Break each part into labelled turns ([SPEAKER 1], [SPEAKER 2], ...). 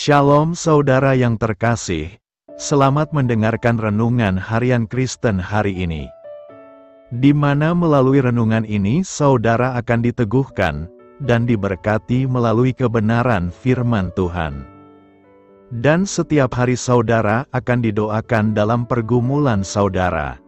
[SPEAKER 1] Shalom saudara yang terkasih, selamat mendengarkan renungan harian Kristen hari ini. Di mana melalui renungan ini saudara akan diteguhkan dan diberkati melalui kebenaran firman Tuhan. Dan setiap hari saudara akan didoakan dalam pergumulan saudara.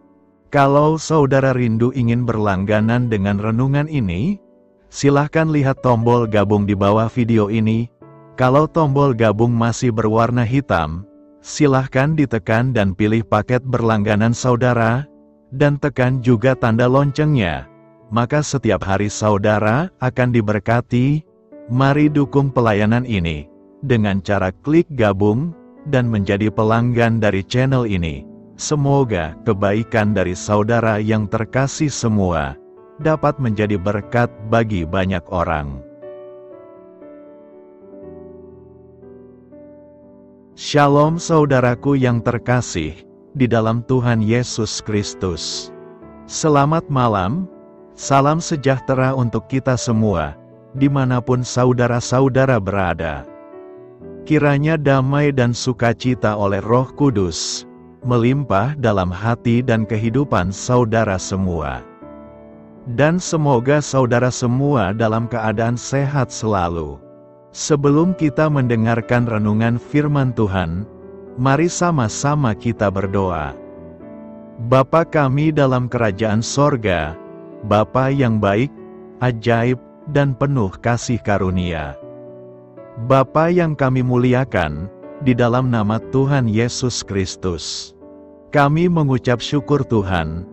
[SPEAKER 1] Kalau saudara rindu ingin berlangganan dengan renungan ini, silahkan lihat tombol gabung di bawah video ini. Kalau tombol gabung masih berwarna hitam, silahkan ditekan dan pilih paket berlangganan saudara, dan tekan juga tanda loncengnya. Maka setiap hari saudara akan diberkati. Mari dukung pelayanan ini dengan cara klik gabung dan menjadi pelanggan dari channel ini. Semoga kebaikan dari saudara yang terkasih semua dapat menjadi berkat bagi banyak orang. Shalom saudaraku yang terkasih di dalam Tuhan Yesus Kristus. Selamat malam, salam sejahtera untuk kita semua, dimanapun saudara-saudara berada. Kiranya damai dan sukacita oleh Roh Kudus melimpah dalam hati dan kehidupan saudara semua. Dan semoga saudara semua dalam keadaan sehat selalu. Sebelum kita mendengarkan renungan firman Tuhan, mari sama-sama kita berdoa. Bapa kami dalam kerajaan sorga, Bapa yang baik, ajaib, dan penuh kasih karunia. Bapa yang kami muliakan, di dalam nama Tuhan Yesus Kristus. Kami mengucap syukur Tuhan,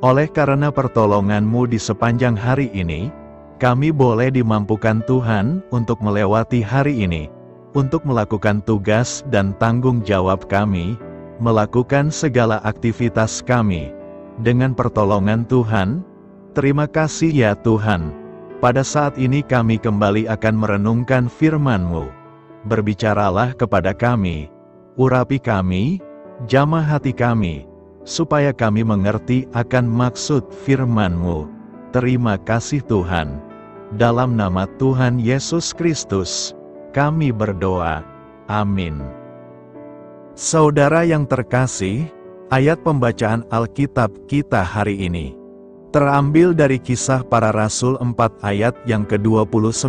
[SPEAKER 1] oleh karena pertolongan-Mu di sepanjang hari ini, kami boleh dimampukan Tuhan untuk melewati hari ini, untuk melakukan tugas dan tanggung jawab kami, melakukan segala aktivitas kami. Dengan pertolongan Tuhan, terima kasih ya Tuhan. Pada saat ini kami kembali akan merenungkan firman-Mu. Berbicaralah kepada kami, urapi kami, jamah hati kami, supaya kami mengerti akan maksud firman-Mu. Terima kasih Tuhan. Dalam nama Tuhan Yesus Kristus, kami berdoa. Amin. Saudara yang terkasih, ayat pembacaan Alkitab kita hari ini terambil dari Kisah Para Rasul 4 ayat yang ke-29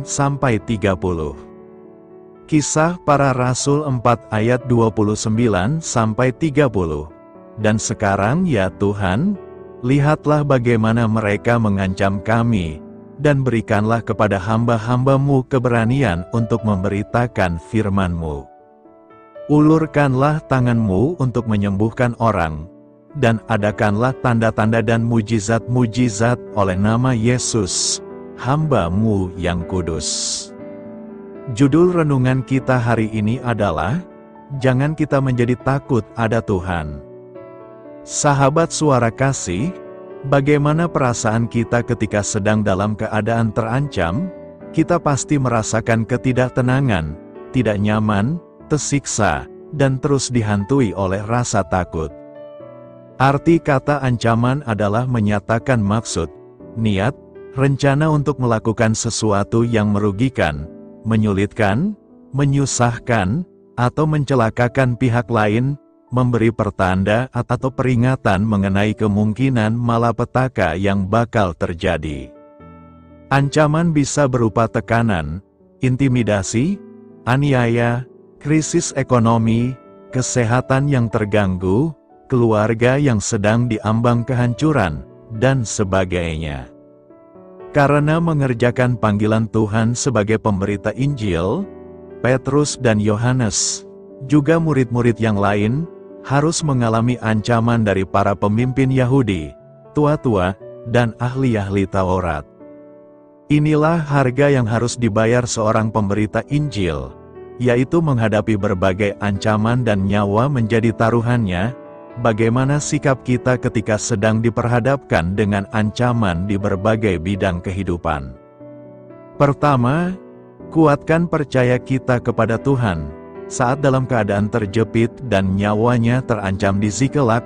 [SPEAKER 1] sampai 30. Kisah Para Rasul 4 ayat 29 sampai 30. Dan sekarang ya Tuhan, lihatlah bagaimana mereka mengancam kami, dan berikanlah kepada hamba-hamba-Mu keberanian untuk memberitakan firman-Mu. Ulurkanlah tangan-Mu untuk menyembuhkan orang, dan adakanlah tanda-tanda dan mujizat-mujizat oleh nama Yesus, hamba-Mu yang kudus. Judul renungan kita hari ini adalah, Jangan kita menjadi takut ada Tuhan. Sahabat suara kasih, bagaimana perasaan kita ketika sedang dalam keadaan terancam? Kita pasti merasakan ketidaktenangan, tidak nyaman, tersiksa, dan terus dihantui oleh rasa takut. Arti kata ancaman adalah menyatakan maksud, niat, rencana untuk melakukan sesuatu yang merugikan, menyulitkan, menyusahkan, atau mencelakakan pihak lain, memberi pertanda atau peringatan mengenai kemungkinan malapetaka yang bakal terjadi. Ancaman bisa berupa tekanan, intimidasi, aniaya, krisis ekonomi, kesehatan yang terganggu, keluarga yang sedang diambang kehancuran, dan sebagainya. Karena mengerjakan panggilan Tuhan sebagai pemberita Injil, Petrus dan Yohanes, juga murid-murid yang lain, harus mengalami ancaman dari para pemimpin Yahudi, tua-tua, dan ahli-ahli Taurat. Inilah harga yang harus dibayar seorang pemberita Injil, yaitu menghadapi berbagai ancaman dan nyawa menjadi taruhannya. Bagaimana sikap kita ketika sedang diperhadapkan dengan ancaman di berbagai bidang kehidupan? Pertama, kuatkan percaya kita kepada Tuhan. Saat dalam keadaan terjepit dan nyawanya terancam di Ziklag,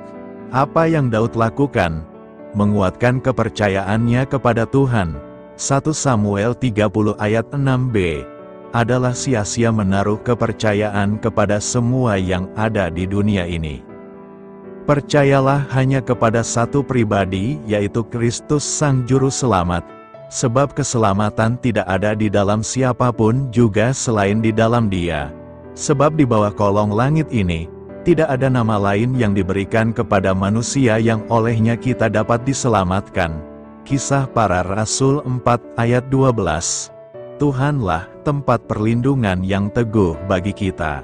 [SPEAKER 1] apa yang Daud lakukan? Menguatkan kepercayaannya kepada Tuhan. 1 Samuel 30 ayat 6b. adalah sia-sia menaruh kepercayaan kepada semua yang ada di dunia ini. Percayalah hanya kepada satu pribadi, yaitu Kristus Sang Juru Selamat, sebab keselamatan tidak ada di dalam siapapun juga selain di dalam Dia. Sebab di bawah kolong langit ini, tidak ada nama lain yang diberikan kepada manusia yang olehnya kita dapat diselamatkan. Kisah Para Rasul 4 ayat 12. Tuhanlah tempat perlindungan yang teguh bagi kita.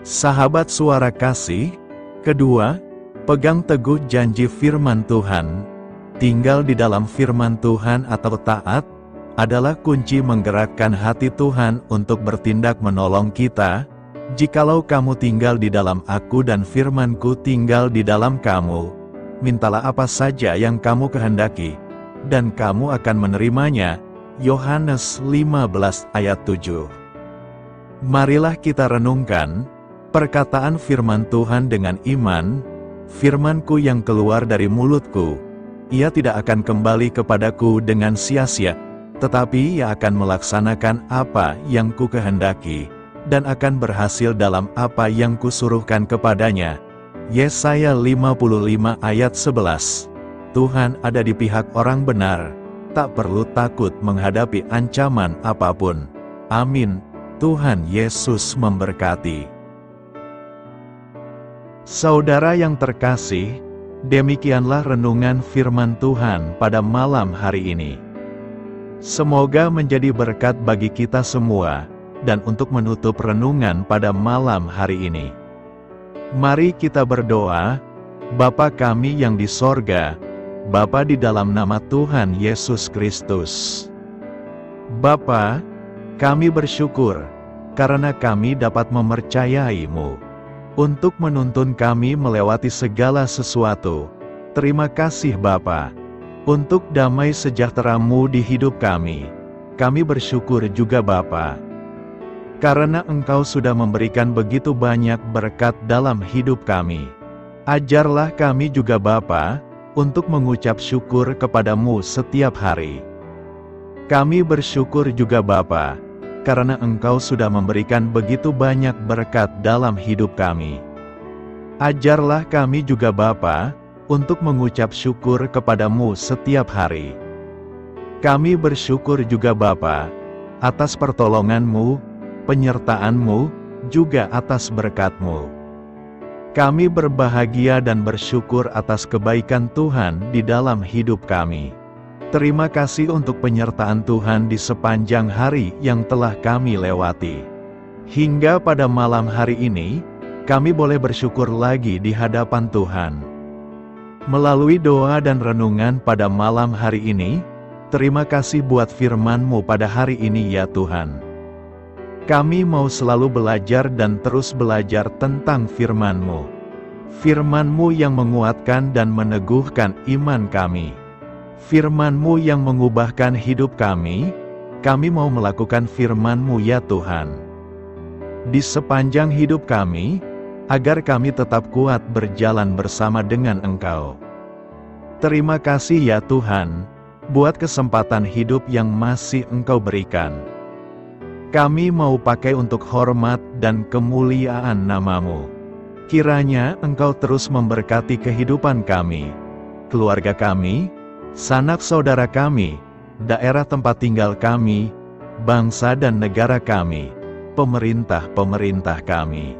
[SPEAKER 1] Sahabat Suara Kasih, kedua, pegang teguh janji firman Tuhan. Tinggal di dalam firman Tuhan atau taat, adalah kunci menggerakkan hati Tuhan untuk bertindak menolong kita. Jikalau kamu tinggal di dalam Aku dan firman-Ku tinggal di dalam kamu, mintalah apa saja yang kamu kehendaki, dan kamu akan menerimanya. Yohanes 15 ayat 7. Marilah kita renungkan perkataan firman Tuhan dengan iman. Firman-Ku yang keluar dari mulutku, ia tidak akan kembali kepadaku dengan sia-sia, tetapi ia akan melaksanakan apa yang ku kehendaki, dan akan berhasil dalam apa yang kusuruhkan kepadanya. Yesaya 55 ayat 11. Tuhan ada di pihak orang benar, tak perlu takut menghadapi ancaman apapun. Amin. Tuhan Yesus memberkati. Saudara yang terkasih, demikianlah renungan firman Tuhan pada malam hari ini. Semoga menjadi berkat bagi kita semua, dan untuk menutup renungan pada malam hari ini, mari kita berdoa. Bapa kami yang di sorga, Bapa di dalam nama Tuhan Yesus Kristus. Bapa, kami bersyukur, karena kami dapat mempercayai-Mu untuk menuntun kami melewati segala sesuatu. Terima kasih Bapa, untuk damai sejahtera-Mu di hidup kami. Kami bersyukur juga Bapa, karena Engkau sudah memberikan begitu banyak berkat dalam hidup kami. Ajarlah kami juga Bapa, untuk mengucap syukur kepada-Mu setiap hari. Kami bersyukur juga Bapa, karena Engkau sudah memberikan begitu banyak berkat dalam hidup kami. Ajarlah kami juga Bapa, untuk mengucap syukur kepada-Mu setiap hari. Kami bersyukur juga Bapa, atas pertolongan-Mu, penyertaan-Mu, juga atas berkat-Mu. Kami berbahagia dan bersyukur atas kebaikan Tuhan di dalam hidup kami. Terima kasih untuk penyertaan Tuhan di sepanjang hari yang telah kami lewati. Hingga pada malam hari ini, kami boleh bersyukur lagi di hadapan Tuhan. Melalui doa dan renungan pada malam hari ini, terima kasih buat firman-Mu pada hari ini ya Tuhan. Kami mau selalu belajar dan terus belajar tentang firman-Mu. Firman-Mu yang menguatkan dan meneguhkan iman kami. Firman-Mu yang mengubahkan hidup kami mau melakukan firman-Mu ya Tuhan. Di sepanjang hidup kami, agar kami tetap kuat berjalan bersama dengan Engkau. Terima kasih ya Tuhan, buat kesempatan hidup yang masih Engkau berikan. Kami mau pakai untuk hormat dan kemuliaan nama-Mu. Kiranya Engkau terus memberkati kehidupan kami, keluarga kami, sanak saudara kami, daerah tempat tinggal kami, bangsa dan negara kami, pemerintah-pemerintah kami.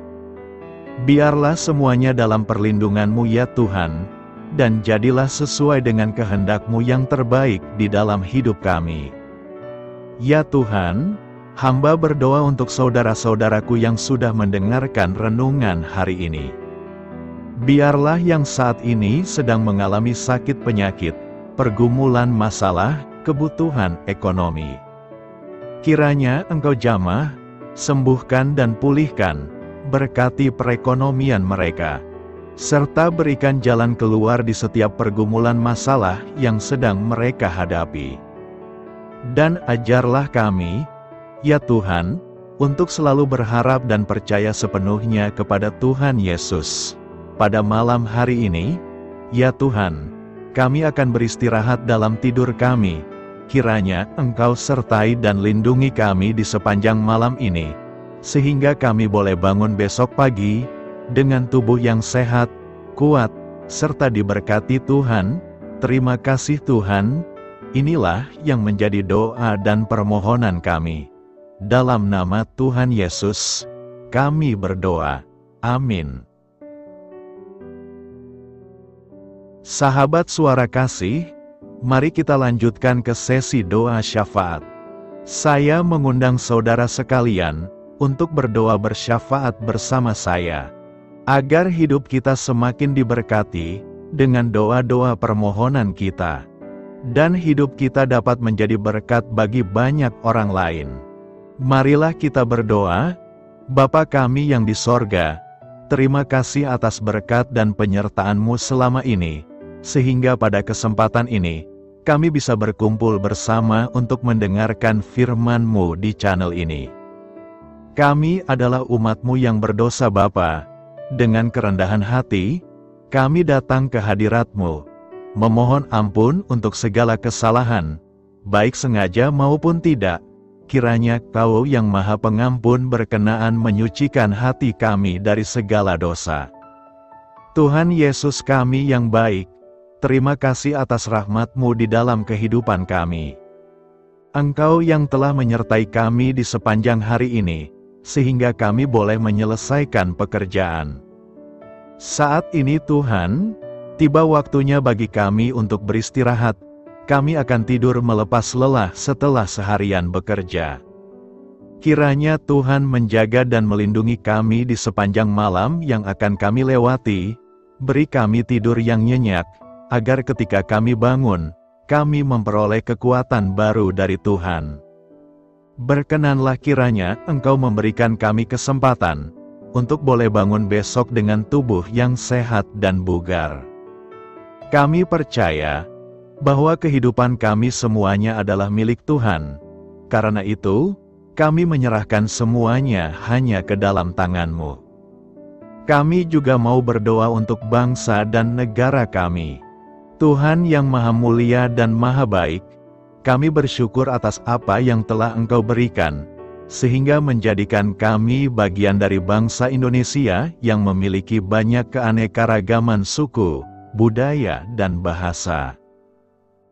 [SPEAKER 1] Biarlah semuanya dalam perlindungan-Mu ya Tuhan, dan jadilah sesuai dengan kehendak-Mu yang terbaik di dalam hidup kami. Ya Tuhan, hamba berdoa untuk saudara-saudaraku yang sudah mendengarkan renungan hari ini. Biarlah yang saat ini sedang mengalami sakit penyakit, pergumulan masalah, kebutuhan ekonomi. Kiranya Engkau jamah, sembuhkan dan pulihkan, berkati perekonomian mereka, serta berikan jalan keluar di setiap pergumulan masalah yang sedang mereka hadapi. Dan ajarlah kami, ya Tuhan, untuk selalu berharap dan percaya sepenuhnya kepada Tuhan Yesus. Pada malam hari ini, ya Tuhan, kami akan beristirahat dalam tidur kami, kiranya Engkau sertai dan lindungi kami di sepanjang malam ini, sehingga kami boleh bangun besok pagi, dengan tubuh yang sehat, kuat, serta diberkati Tuhan. Terima kasih Tuhan. Inilah yang menjadi doa dan permohonan kami. Dalam nama Tuhan Yesus, kami berdoa. Amin. Sahabat Suara Kasih, mari kita lanjutkan ke sesi doa syafaat. Saya mengundang saudara sekalian untuk berdoa bersyafaat bersama saya, agar hidup kita semakin diberkati dengan doa-doa permohonan kita, dan hidup kita dapat menjadi berkat bagi banyak orang lain. Marilah kita berdoa. Bapa kami yang di sorga, terima kasih atas berkat dan penyertaan-Mu selama ini, sehingga pada kesempatan ini, kami bisa berkumpul bersama untuk mendengarkan firman-Mu di channel ini. Kami adalah umat-Mu yang berdosa Bapa. Dengan kerendahan hati, kami datang ke hadirat-Mu, memohon ampun untuk segala kesalahan, baik sengaja maupun tidak. Kiranya Kau yang Maha Pengampun berkenaan menyucikan hati kami dari segala dosa. Tuhan Yesus kami yang baik, terima kasih atas rahmat-Mu di dalam kehidupan kami. Engkau yang telah menyertai kami di sepanjang hari ini, sehingga kami boleh menyelesaikan pekerjaan. Saat ini Tuhan, tiba waktunya bagi kami untuk beristirahat. Kami akan tidur melepas lelah setelah seharian bekerja. Kiranya Tuhan menjaga dan melindungi kami di sepanjang malam yang akan kami lewati. Beri kami tidur yang nyenyak, agar ketika kami bangun, kami memperoleh kekuatan baru dari Tuhan. Berkenanlah kiranya Engkau memberikan kami kesempatan untuk boleh bangun besok dengan tubuh yang sehat dan bugar. Kami percaya bahwa kehidupan kami semuanya adalah milik Tuhan. Karena itu, kami menyerahkan semuanya hanya ke dalam tangan-Mu. Kami juga mau berdoa untuk bangsa dan negara kami. Tuhan yang Maha Mulia dan Maha Baik, kami bersyukur atas apa yang telah Engkau berikan, sehingga menjadikan kami bagian dari bangsa Indonesia yang memiliki banyak keanekaragaman suku, budaya, dan bahasa.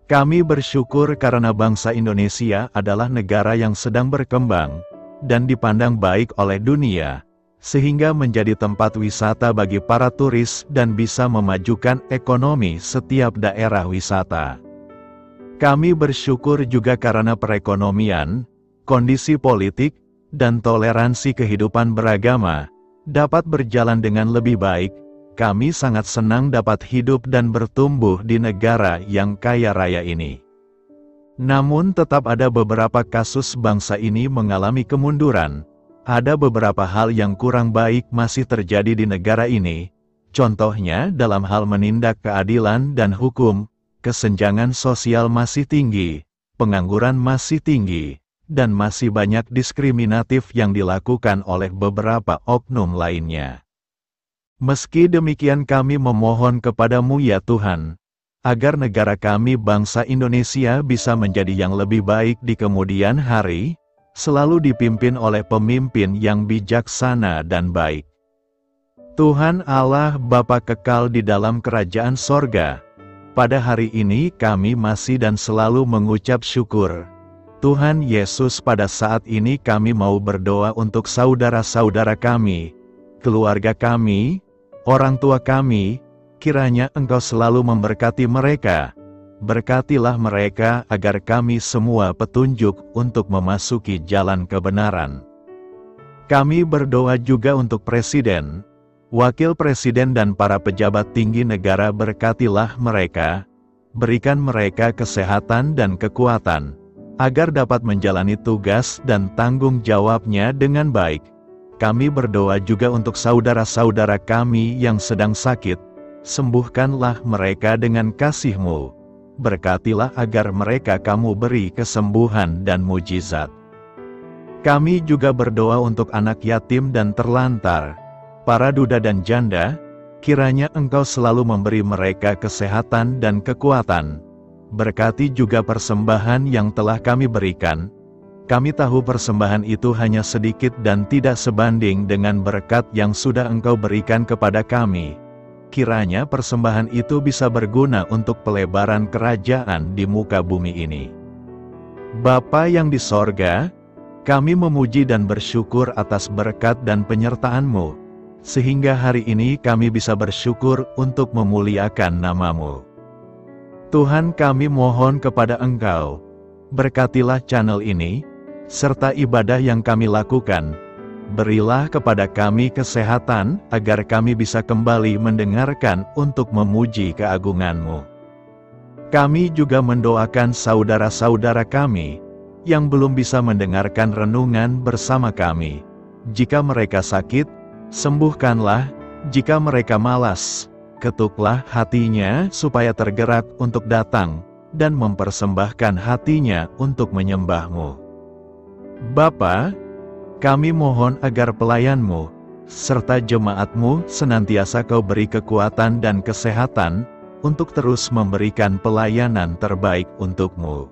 [SPEAKER 1] Kami bersyukur karena bangsa Indonesia adalah negara yang sedang berkembang, dan dipandang baik oleh dunia, sehingga menjadi tempat wisata bagi para turis dan bisa memajukan ekonomi setiap daerah wisata. Kami bersyukur juga karena perekonomian, kondisi politik, dan toleransi kehidupan beragama dapat berjalan dengan lebih baik. Kami sangat senang dapat hidup dan bertumbuh di negara yang kaya raya ini. Namun tetap ada beberapa kasus bangsa ini mengalami kemunduran. Ada beberapa hal yang kurang baik masih terjadi di negara ini. Contohnya dalam hal menindak keadilan dan hukum, kesenjangan sosial masih tinggi, pengangguran masih tinggi, dan masih banyak diskriminatif yang dilakukan oleh beberapa oknum lainnya. Meski demikian kami memohon kepada-Mu ya Tuhan, agar negara kami bangsa Indonesia bisa menjadi yang lebih baik di kemudian hari, selalu dipimpin oleh pemimpin yang bijaksana dan baik. Tuhan Allah Bapa kekal di dalam kerajaan sorga, pada hari ini kami masih dan selalu mengucap syukur. Tuhan Yesus, pada saat ini kami mau berdoa untuk saudara-saudara kami, keluarga kami, orang tua kami. Kiranya Engkau selalu memberkati mereka. Berkatilah mereka agar kami semua petunjuk untuk memasuki jalan kebenaran. Kami berdoa juga untuk Presiden, Wakil Presiden dan para pejabat tinggi negara. Berkatilah mereka, berikan mereka kesehatan dan kekuatan, agar dapat menjalani tugas dan tanggung jawabnya dengan baik. Kami berdoa juga untuk saudara-saudara kami yang sedang sakit. Sembuhkanlah mereka dengan kasih-Mu. Berkatilah agar mereka Kamu beri kesembuhan dan mujizat. Kami juga berdoa untuk anak yatim dan terlantar, para duda dan janda. Kiranya Engkau selalu memberi mereka kesehatan dan kekuatan. Berkati juga persembahan yang telah kami berikan. Kami tahu persembahan itu hanya sedikit dan tidak sebanding dengan berkat yang sudah Engkau berikan kepada kami. Kiranya persembahan itu bisa berguna untuk pelebaran kerajaan di muka bumi ini. Bapa yang di sorga, kami memuji dan bersyukur atas berkat dan penyertaan-Mu, sehingga hari ini kami bisa bersyukur untuk memuliakan nama-Mu. Tuhan, kami mohon kepada Engkau, berkatilah channel ini, serta ibadah yang kami lakukan. Berilah kepada kami kesehatan, agar kami bisa kembali mendengarkan untuk memuji keagungan-Mu. Kami juga mendoakan saudara-saudara kami, yang belum bisa mendengarkan renungan bersama kami. Jika mereka sakit, sembuhkanlah. Jika mereka malas, ketuklah hatinya supaya tergerak untuk datang, dan mempersembahkan hatinya untuk menyembah-Mu. Bapa, kami mohon agar pelayan-Mu, serta jemaat-Mu senantiasa Kau beri kekuatan dan kesehatan, untuk terus memberikan pelayanan terbaik untuk-Mu.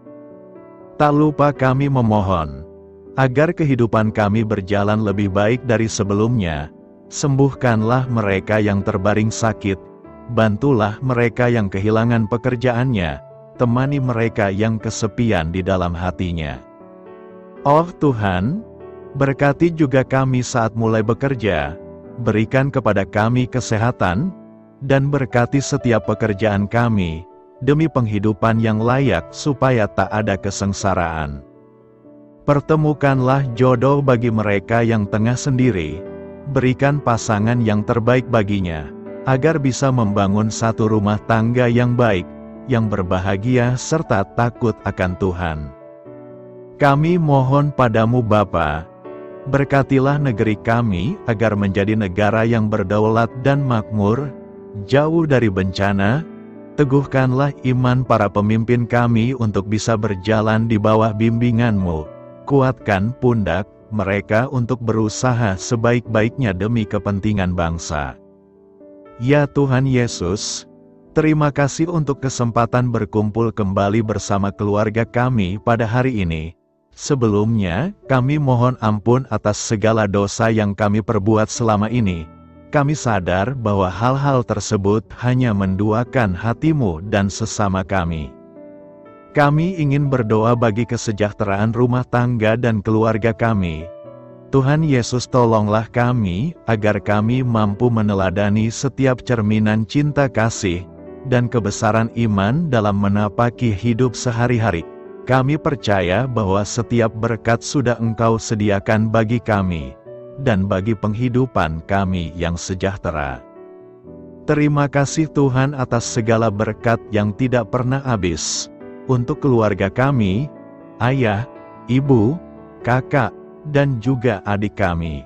[SPEAKER 1] Tak lupa kami memohon, agar kehidupan kami berjalan lebih baik dari sebelumnya. Sembuhkanlah mereka yang terbaring sakit, bantulah mereka yang kehilangan pekerjaannya, temani mereka yang kesepian di dalam hatinya. Oh Tuhan, berkati juga kami saat mulai bekerja, berikan kepada kami kesehatan, dan berkati setiap pekerjaan kami, demi penghidupan yang layak supaya tak ada kesengsaraan. Pertemukanlah jodoh bagi mereka yang tengah sendiri, berikan pasangan yang terbaik baginya, agar bisa membangun satu rumah tangga yang baik, yang berbahagia serta takut akan Tuhan. Kami mohon padamu Bapa, berkatilah negeri kami agar menjadi negara yang berdaulat dan makmur, jauh dari bencana. Teguhkanlah iman para pemimpin kami untuk bisa berjalan di bawah bimbingan-Mu. Kuatkan pundak mereka untuk berusaha sebaik-baiknya demi kepentingan bangsa. Ya Tuhan Yesus, terima kasih untuk kesempatan berkumpul kembali bersama keluarga kami pada hari ini. Sebelumnya, kami mohon ampun atas segala dosa yang kami perbuat selama ini. Kami sadar bahwa hal-hal tersebut hanya menduakan hati-Mu dan sesama kami. Kami ingin berdoa bagi kesejahteraan rumah tangga dan keluarga kami. Tuhan Yesus, tolonglah kami, agar kami mampu meneladani setiap cerminan cinta kasih, dan kebesaran iman dalam menapaki hidup sehari-hari. Kami percaya bahwa setiap berkat sudah Engkau sediakan bagi kami, dan bagi penghidupan kami yang sejahtera. Terima kasih Tuhan atas segala berkat yang tidak pernah habis, untuk keluarga kami, ayah, ibu, kakak, dan juga adik kami.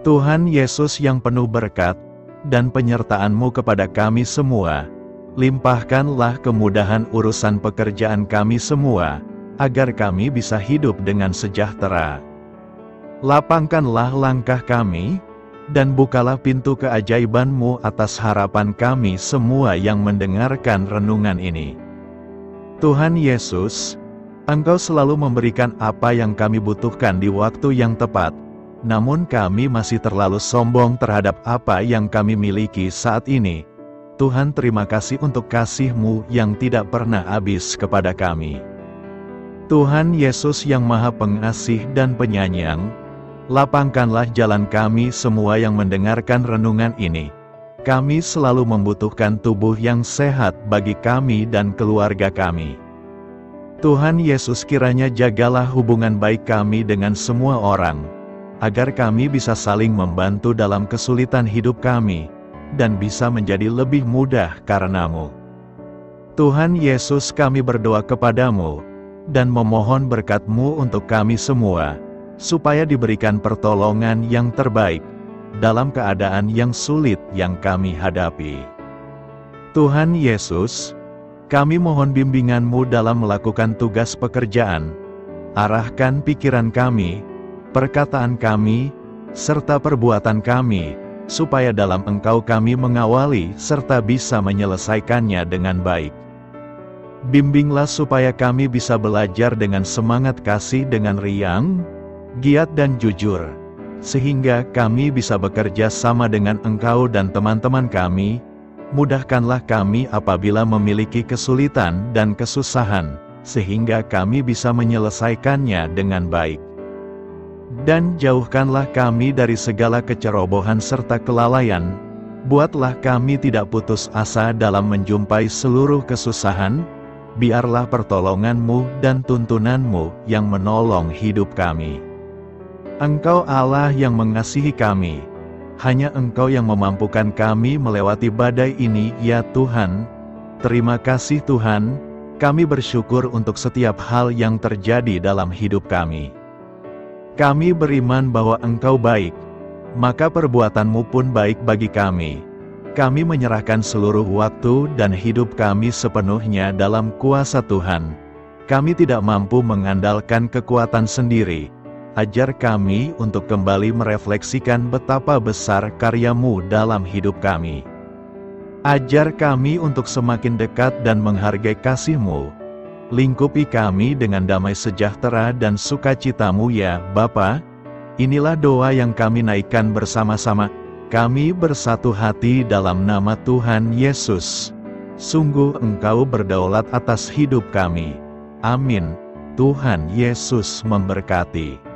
[SPEAKER 1] Tuhan Yesus yang penuh berkat, dan penyertaan-Mu kepada kami semua, limpahkanlah kemudahan urusan pekerjaan kami semua, agar kami bisa hidup dengan sejahtera. Lapangkanlah langkah kami, dan bukalah pintu keajaiban-Mu atas harapan kami semua yang mendengarkan renungan ini. Tuhan Yesus, Engkau selalu memberikan apa yang kami butuhkan di waktu yang tepat, namun kami masih terlalu sombong terhadap apa yang kami miliki saat ini. Tuhan, terima kasih untuk kasih-Mu yang tidak pernah habis kepada kami. Tuhan Yesus yang Maha Pengasih dan Penyayang, lapangkanlah jalan kami semua yang mendengarkan renungan ini. Kami selalu membutuhkan tubuh yang sehat bagi kami dan keluarga kami. Tuhan Yesus, kiranya jagalah hubungan baik kami dengan semua orang, agar kami bisa saling membantu dalam kesulitan hidup kami, dan bisa menjadi lebih mudah karena-Mu. Tuhan Yesus, kami berdoa kepada-Mu, dan memohon berkat-Mu untuk kami semua, supaya diberikan pertolongan yang terbaik, dalam keadaan yang sulit yang kami hadapi. Tuhan Yesus, kami mohon bimbingan-Mu dalam melakukan tugas pekerjaan. Arahkan pikiran kami, perkataan kami, serta perbuatan kami, supaya dalam Engkau kami mengawali serta bisa menyelesaikannya dengan baik. Bimbinglah supaya kami bisa belajar dengan semangat kasih dengan riang, giat dan jujur, sehingga kami bisa bekerja sama dengan Engkau dan teman-teman kami. Mudahkanlah kami apabila memiliki kesulitan dan kesusahan, sehingga kami bisa menyelesaikannya dengan baik. Dan jauhkanlah kami dari segala kecerobohan serta kelalaian. Buatlah kami tidak putus asa dalam menjumpai seluruh kesusahan. Biarlah pertolongan-Mu dan tuntunan-Mu yang menolong hidup kami. Engkau Allah yang mengasihi kami. Hanya Engkau yang memampukan kami melewati badai ini, ya Tuhan. Terima kasih Tuhan, kami bersyukur untuk setiap hal yang terjadi dalam hidup kami. Kami beriman bahwa Engkau baik, maka perbuatan-Mu pun baik bagi kami. Kami menyerahkan seluruh waktu dan hidup kami sepenuhnya dalam kuasa Tuhan. Kami tidak mampu mengandalkan kekuatan sendiri. Ajar kami untuk kembali merefleksikan betapa besar karya-Mu dalam hidup kami. Ajar kami untuk semakin dekat dan menghargai kasih-Mu. Lingkupi kami dengan damai sejahtera dan sukacita-Mu ya Bapa. Inilah doa yang kami naikkan bersama-sama. Kami bersatu hati dalam nama Tuhan Yesus. Sungguh Engkau berdaulat atas hidup kami. Amin. Tuhan Yesus memberkati.